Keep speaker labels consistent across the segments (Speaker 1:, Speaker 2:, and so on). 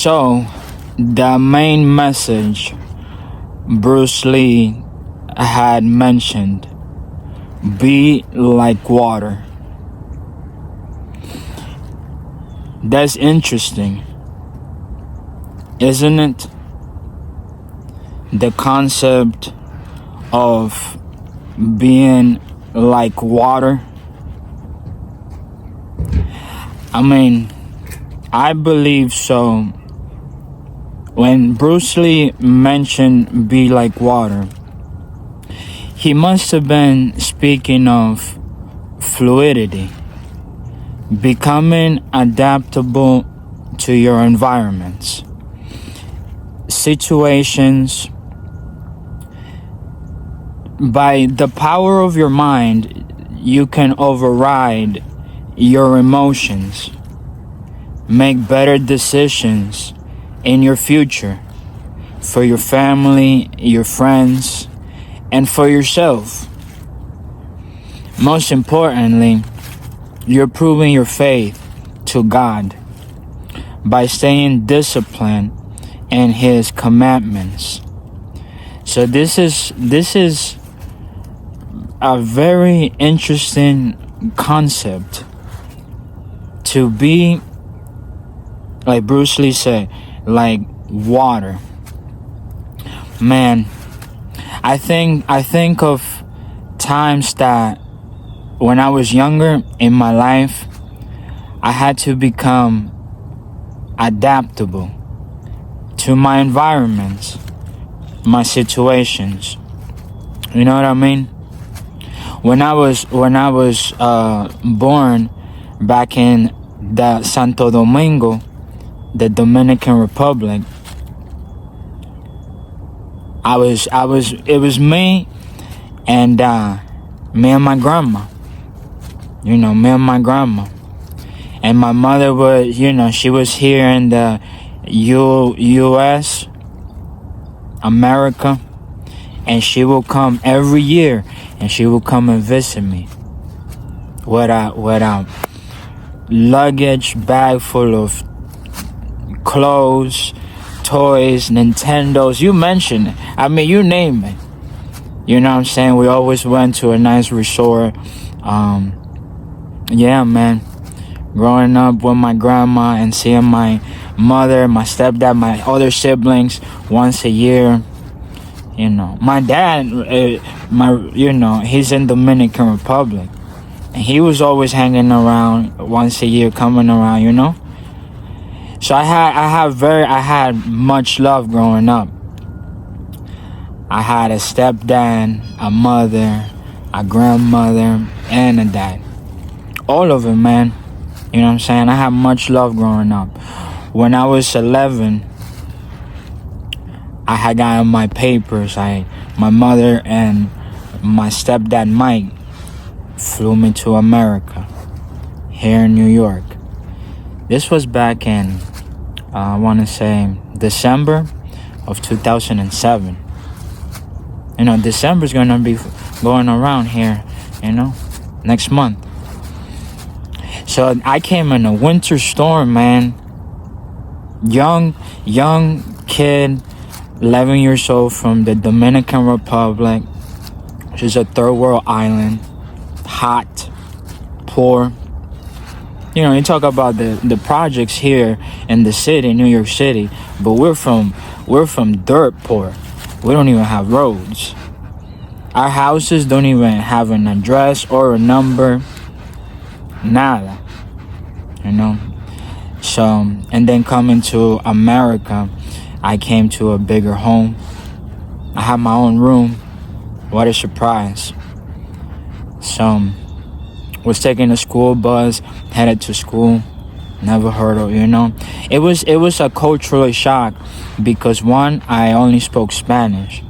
Speaker 1: So, the main message Bruce Lee had mentioned, be like water. That's interesting, isn't it? The concept of being like water. I mean, I believe so. When Bruce Lee mentioned be like water, he must have been speaking of fluidity, becoming adaptable to your environments, situations. By the power of your mind, you can override your emotions, make better decisions in your future, for your family, your friends, and for yourself. Most importantly, you're proving your faith to God by staying disciplined in His commandments. So this is a very interesting concept, to be, like Bruce Lee said, like water. Man, I think of times that when I was younger in my life, I had to become adaptable to my environments, my situations. You know what I mean? When I was born back in the Santo Domingo, the Dominican Republic, it was me and my grandma. Me and my grandma. And my mother was, she was here in the U.S., America, and she will come every year, and she will come and visit me with a luggage bag full of clothes, toys, Nintendos, you mention it. I mean, you name it. You know what I'm saying? We always went to a nice resort. Yeah, man. Growing up with my grandma and seeing my mother, my stepdad, my other siblings once a year. My dad, he's in Dominican Republic. And he was always hanging around once a year, coming around, So I had much love growing up. I had a stepdad, a mother, a grandmother, and a dad. All of it, man. You know what I'm saying? I had much love growing up. When I was 11, I had gotten my papers. My mother and my stepdad, Mike, flew me to America, here in New York. This was back in, I want to say, December of 2007. December's going to be going around here, next month. So I came in a winter storm, man. Young kid, 11 years old, from the Dominican Republic, which is a third world island. Hot, poor. You talk about the projects here in the city, New York City, but we're from dirt poor. We don't even have roads. Our houses don't even have an address or a number. Nada. So, and then coming to America, I came to a bigger home. I had my own room. What a surprise. So, was taking a school bus, headed to school. Never heard of, It was a cultural shock because, one, I only spoke Spanish.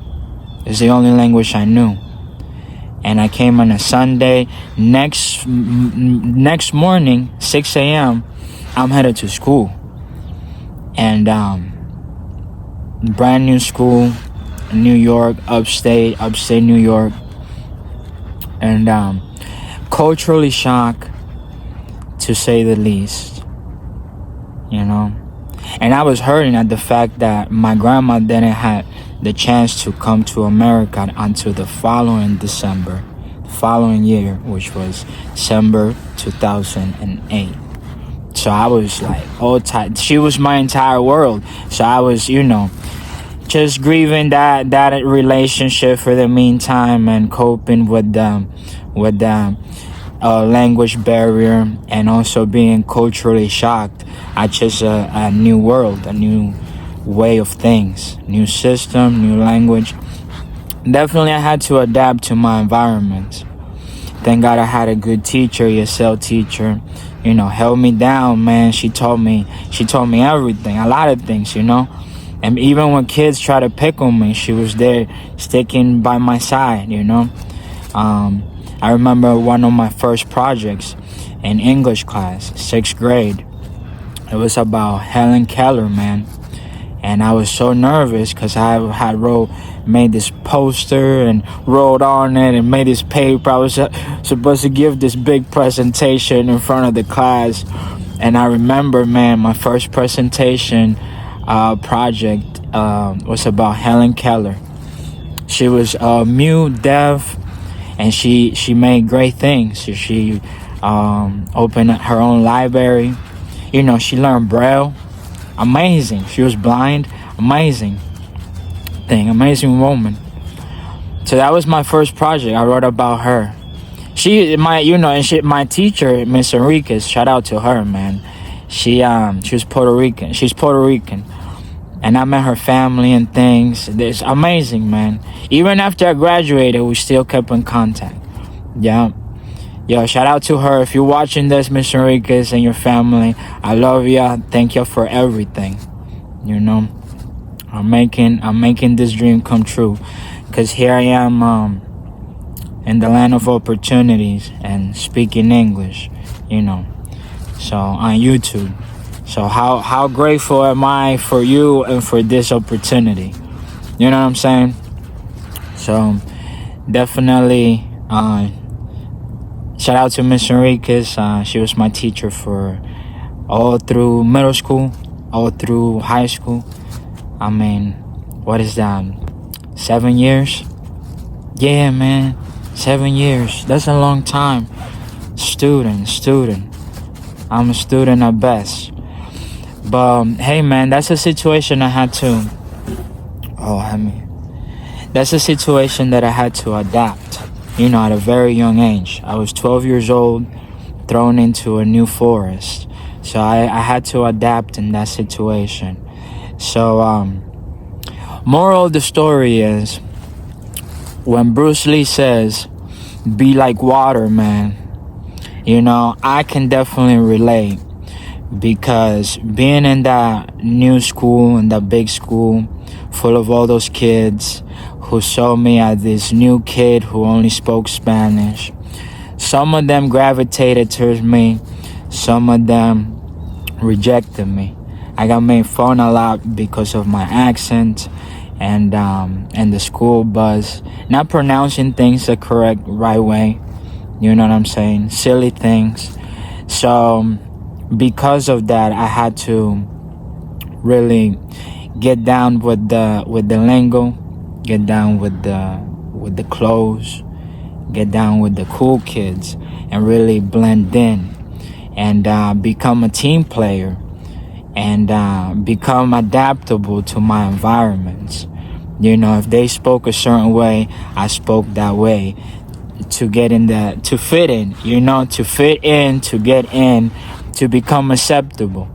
Speaker 1: It's the only language I knew. And I came on a Sunday. Next morning, 6 a.m., I'm headed to school. And brand new school, New York, upstate New York. And culturally shocked, to say the least. And I was hurting at the fact that my grandma didn't have the chance to come to America until the following December, the following year, which was December 2008. So I was like all tight. She was my entire world. So I was, just grieving that relationship for the meantime, and coping with the language barrier, and also being culturally shocked at just a new world, a new way of things, new system, new language. Definitely I had to adapt to my environment. Thank God I had a good teacher, ESL teacher, held me down, man. She taught me everything, a lot of things, And even when kids try to pick on me, she was there sticking by my side, I remember one of my first projects in English class, 6th grade. It was about Helen Keller, man. And I was so nervous because I had made this poster and wrote on it and made this paper. I was supposed to give this big presentation in front of the class. And I remember, man, my first presentation project was about Helen Keller. She was mute, deaf, and she made great things. She opened her own library. She learned Braille. Amazing. She was blind. Amazing woman. So that was my first project. I wrote about her. My teacher, Miss Enriquez, shout out to her, man. She was Puerto Rican. She's Puerto Rican. And I met her family and things. It's amazing, man. Even after I graduated, we still kept in contact. Yeah. Yo, shout out to her. If you're watching this, Miss Enriquez and your family, I love ya. Thank you for everything. I'm making this dream come true. Because here I am in the land of opportunities and speaking English, So on YouTube. So how grateful am I for you and for this opportunity? You know what I'm saying? So definitely shout out to Miss Enriquez. She was my teacher for all through middle school, all through high school. I mean, what is that? 7 years? Yeah, man. 7 years. That's a long time. Student. I'm a student at best. But hey, man, that's a situation I had to. That's a situation that I had to adapt. At a very young age. I was 12 years old, thrown into a new forest. So I had to adapt in that situation. So, moral of the story is, when Bruce Lee says, be like water, man, I can definitely relate. Because being in that new school, in that big school, full of all those kids who saw me as this new kid who only spoke Spanish. Some of them gravitated towards me. Some of them rejected me. I got made fun a lot because of my accent and the school bus. Not pronouncing things the correct right way. You know what I'm saying? Silly things. So because of that, I had to really get down with the lingo, get down with the clothes, get down with the cool kids, and really blend in and become a team player and become adaptable to my environments. If they spoke a certain way, I spoke that way to get in to fit in, to get in, to become acceptable.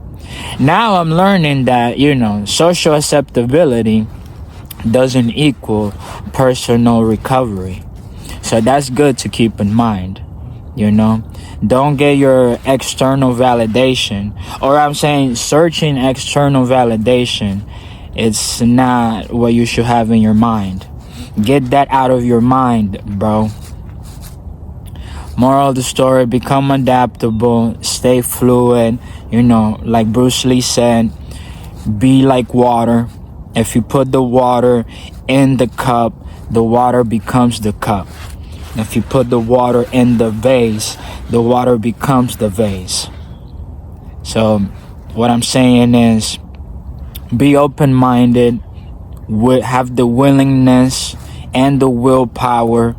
Speaker 1: Now I'm learning that, social acceptability doesn't equal personal recovery. So that's good to keep in mind, Don't get your external validation, or I'm saying searching external validation. It's not what you should have in your mind. Get that out of your mind, bro. Moral of the story, become adaptable, stay fluid, like Bruce Lee said, be like water. If you put the water in the cup, the water becomes the cup. If you put the water in the vase, the water becomes the vase. So what I'm saying is, Be open-minded, have the willingness and the willpower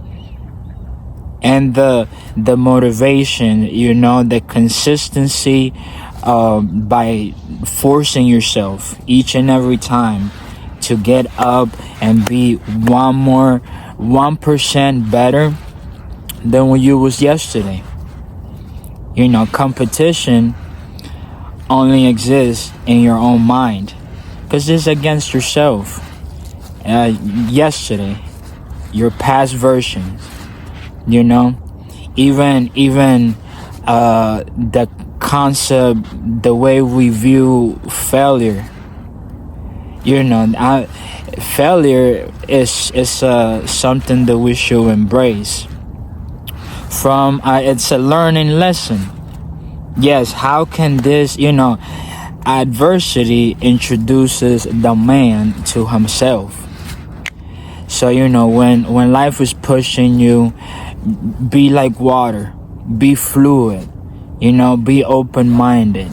Speaker 1: and the motivation, the consistency, by forcing yourself each and every time to get up and be 1% better than what you was yesterday. Competition only exists in your own mind, because it's against yourself. Yesterday, your past versions, even the concept, the way we view failure. Failure is something that we should embrace. It's a learning lesson. Yes, how can this, adversity introduces the man to himself. So, when life is pushing you, be like water, be fluid, be open-minded,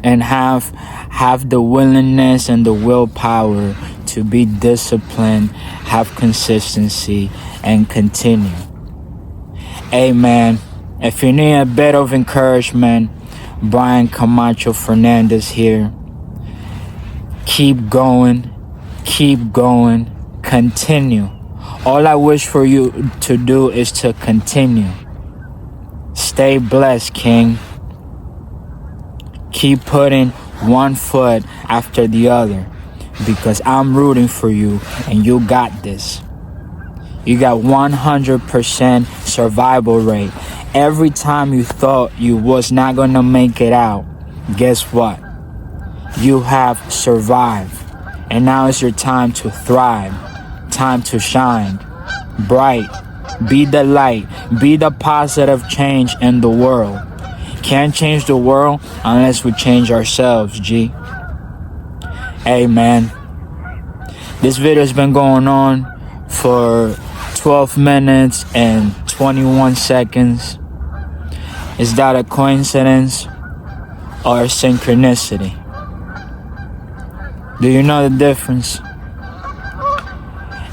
Speaker 1: and have the willingness and the willpower to be disciplined, have consistency, and continue. Amen. If you need a bit of encouragement, Brian Camacho Fernandez here. Keep going, continue. All I wish for you to do is to continue. Stay blessed, King. Keep putting one foot after the other, because I'm rooting for you and you got this. You got 100% survival rate. Every time you thought you was not gonna make it out, guess what? You have survived. And now it's your time to thrive, time to shine bright. Be the light, be the positive change in the world. Can't change the world unless we change ourselves, G. Hey, man. This video has been going on for 12 minutes and 21 seconds. Is that a coincidence or a synchronicity? Do you know the difference?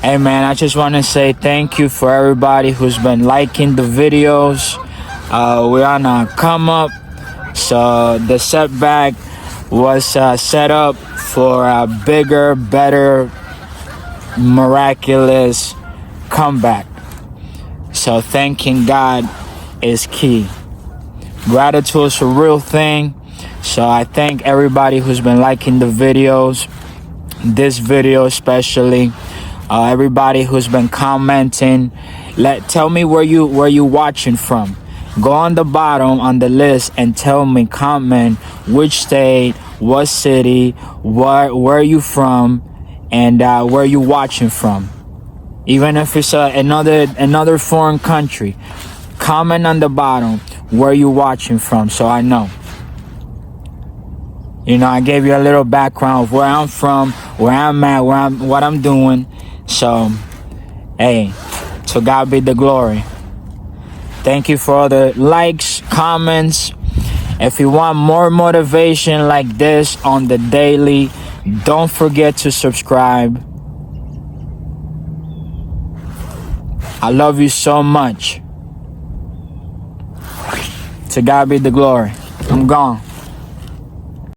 Speaker 1: Hey, man, I just want to say thank you for everybody who's been liking the videos. We're on a come up, so the setback was set up for a bigger, better, miraculous comeback. So thanking God is key. Gratitude is a real thing. So I thank everybody who's been liking the videos, this video especially. Everybody who's been commenting. Tell me where you watching from. Go on the bottom on the list and tell me, comment which state, what city, where you from, and where you watching from. Even if it's another foreign country, comment on the bottom where you watching from, so I know. I gave you a little background of where I'm from, where I'm at, what I'm doing. So, hey, to God be the glory. Thank you for all the likes, comments. If you want more motivation like this on the daily, don't forget to subscribe. I love you so much. To God be the glory. I'm gone.